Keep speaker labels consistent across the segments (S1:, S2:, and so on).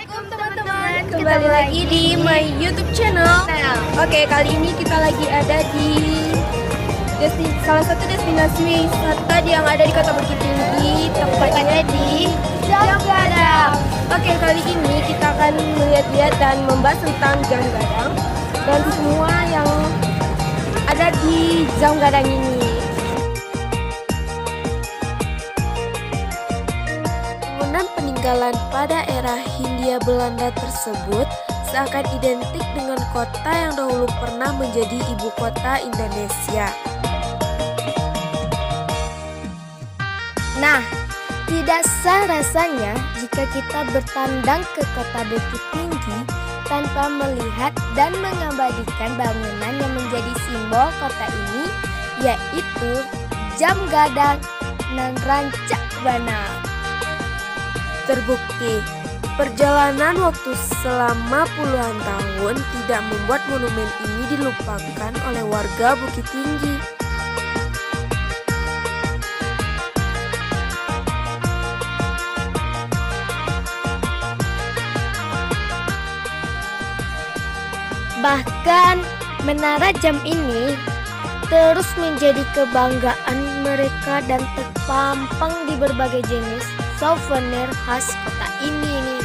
S1: Assalamualaikum teman-teman, kembali lagi di my YouTube channel. Oke, kali ini kita lagi ada di salah satu destinasi wisata yang ada di Kota Bukit Tinggi, tepatnya di Jam Gadang. Oke, kali ini kita akan melihat-lihat dan membahas tentang Jam Gadang dan semua yang ada di Jam Gadang ini. Bangunan peninggalan pada era Hindia Belanda tersebut seakan identik dengan kota yang dahulu pernah menjadi ibu kota Indonesia. Nah, tidak sah rasanya jika kita bertandang ke Kota Bukit Tinggi tanpa melihat dan mengabadikan bangunan yang menjadi simbol kota ini, yaitu Jam Gadang nan Rancak Bana. Terbukti, perjalanan waktu selama puluhan tahun tidak membuat monumen ini dilupakan oleh warga Bukit Tinggi. Bahkan menara jam ini terus menjadi kebanggaan mereka dan terpampang di berbagai jenis souvenir khas kota ini nih.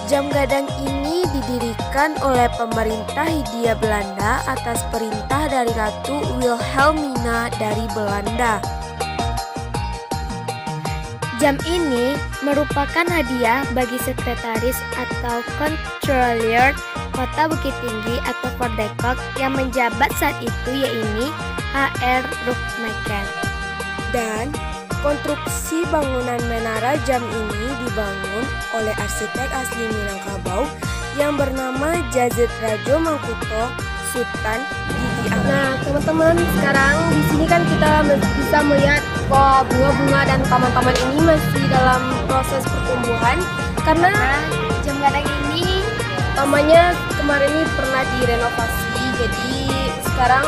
S1: Jam Gadang ini didirikan oleh pemerintah Hindia Belanda atas perintah dari Ratu Wilhelmina dari Belanda. Jam ini merupakan hadiah bagi sekretaris atau controller Kota Bukit Tinggi atau Verdekok yang menjabat saat itu, yaitu H.R. Rookmeken. Dan konstruksi bangunan menara jam ini dibangun oleh arsitek asli Minangkabau yang bernama Jazet Rajo Mangkuto Sultan Gigi Agung. Nah, teman-teman, sekarang di sini kan kita bisa melihat bunga-bunga dan taman-taman ini masih dalam proses pertumbuhan karena Jam Gadang ini tamannya kemarin ini pernah direnovasi, jadi sekarang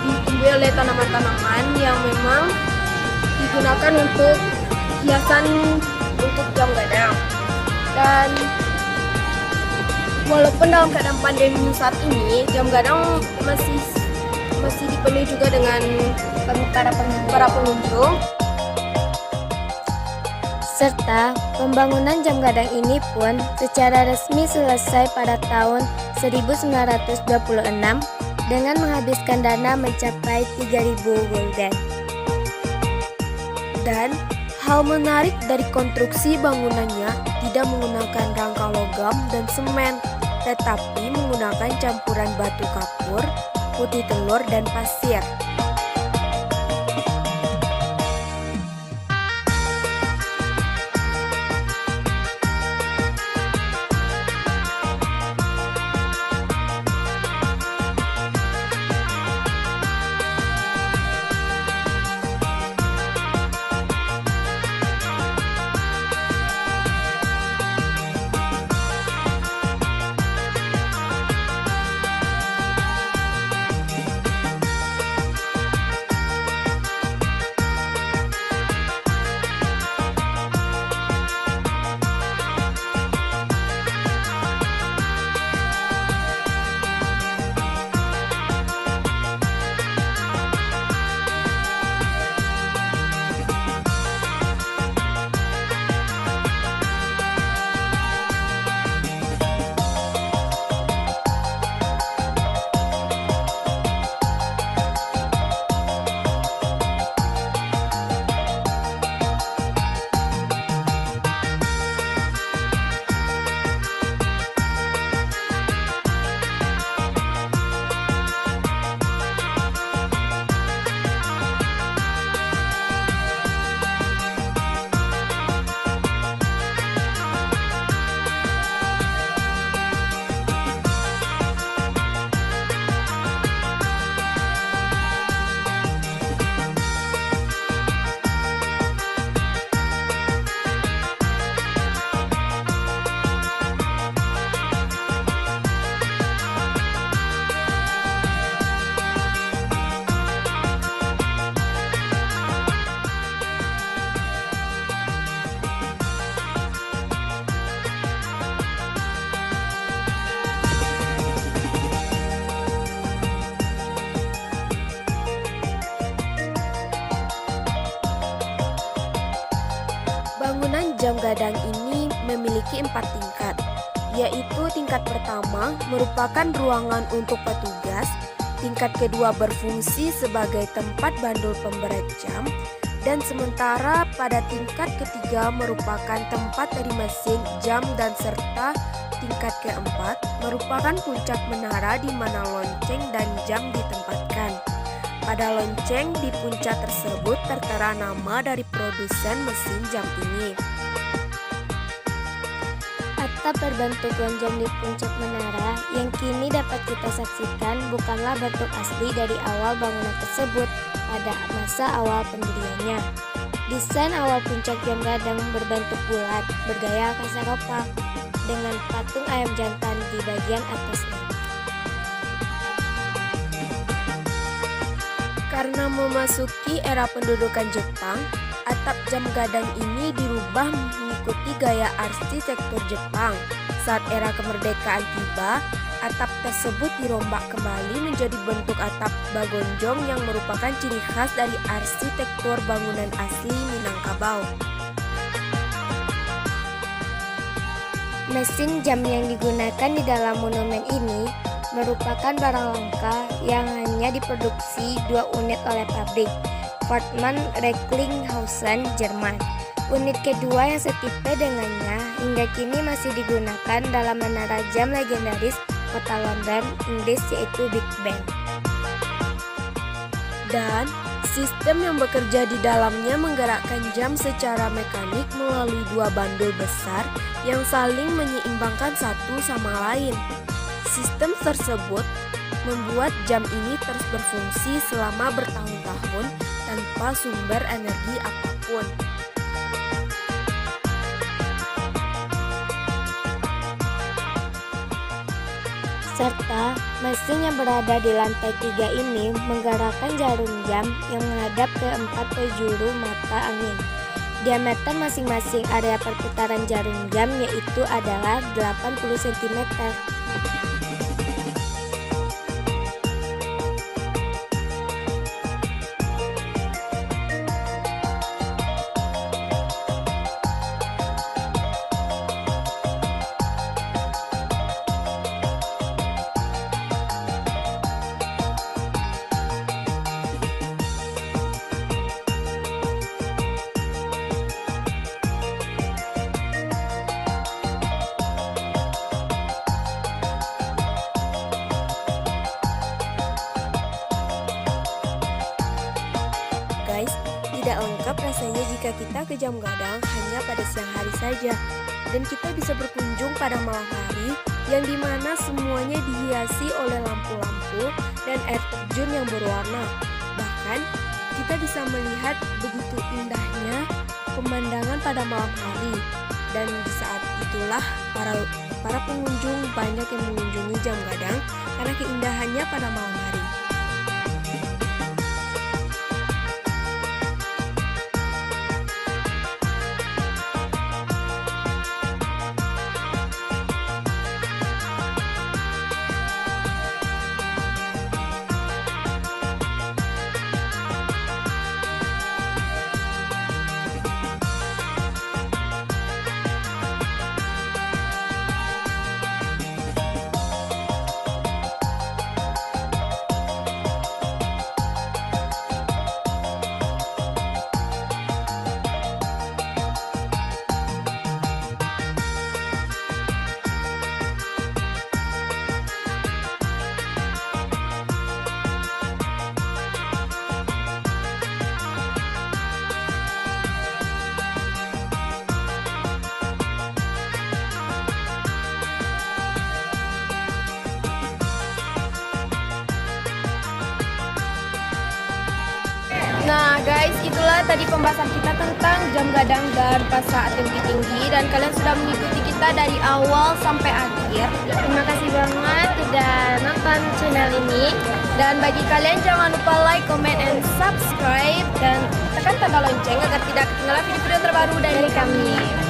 S1: ditumbuhi oleh tanaman-tanaman yang memang digunakan untuk hiasan untuk Jam Gadang. Dan walaupun dalam keadaan pandemi saat ini, Jam Gadang masih dipenuhi juga dengan para pengunjung. Serta pembangunan Jam Gadang ini pun secara resmi selesai pada tahun 1926 dengan menghabiskan dana mencapai 3.000 gulden. Dan hal menarik dari konstruksi bangunannya tidak menggunakan rangka logam dan semen, tetapi menggunakan campuran batu kapur, putih telur, dan pasir.
S2: Bangunan jam gadang ini memiliki 4 tingkat, yaitu tingkat pertama merupakan ruangan untuk petugas, tingkat kedua berfungsi sebagai tempat bandul pemberat jam, dan sementara pada tingkat ketiga merupakan tempat dari mesin jam dan serta tingkat keempat merupakan puncak menara di mana lonceng dan jam ditempatkan. Pada lonceng di puncak tersebut tertera nama dari produsen mesin jam ini.
S1: Atap berbentuk lonjong di puncak menara yang kini dapat kita saksikan bukanlah bentuk asli dari awal bangunan tersebut pada masa awal pendiriannya. Desain awal puncak jam gadang berbentuk bulat, bergaya khas Eropa, dengan patung ayam jantan di bagian atasnya.
S2: Karena memasuki era pendudukan Jepang, atap jam gadang ini dirubah mengikuti gaya arsitektur Jepang. Saat era kemerdekaan tiba, atap tersebut dirombak kembali menjadi bentuk atap bagonjong yang merupakan ciri khas dari arsitektur bangunan asli Minangkabau.
S1: Mesin jam yang digunakan di dalam monumen ini merupakan barang langka yang hanya diproduksi 2 unit oleh pabrik Fortmann Recklinghausen, Jerman. Unit kedua yang setipe dengannya hingga kini masih digunakan dalam menara jam legendaris kota London, Inggris, yaitu Big Ben.
S2: Dan sistem yang bekerja di dalamnya menggerakkan jam secara mekanik melalui 2 bandul besar yang saling menyeimbangkan satu sama lain. Sistem tersebut membuat jam ini terus berfungsi selama bertahun-tahun tanpa sumber energi apapun.
S1: Serta mesin yang berada di lantai 3 ini menggerakkan jarum jam yang menghadap ke 4 penjuru mata angin. Diameter masing-masing area perputaran jarum jam yaitu adalah 80 cm.
S2: Guys, tidak lengkap rasanya jika kita ke jam gadang hanya pada siang hari saja. Dan kita bisa berkunjung pada malam hari yang dimana semuanya dihiasi oleh lampu-lampu dan air terjun yang berwarna. Bahkan, kita bisa melihat begitu indahnya pemandangan pada malam hari. Dan di saat itulah para pengunjung banyak yang mengunjungi jam gadang karena keindahannya pada malam hari. Nah guys, itulah tadi pembahasan kita tentang jam gadang dan pasar ATM Bukit Tinggi. Dan kalian sudah mengikuti kita dari awal sampai akhir.
S1: Terima kasih banget sudah nonton channel ini.
S2: Dan bagi kalian jangan lupa like, comment, and subscribe. Dan tekan tanda lonceng agar tidak ketinggalan video-video terbaru dari kami.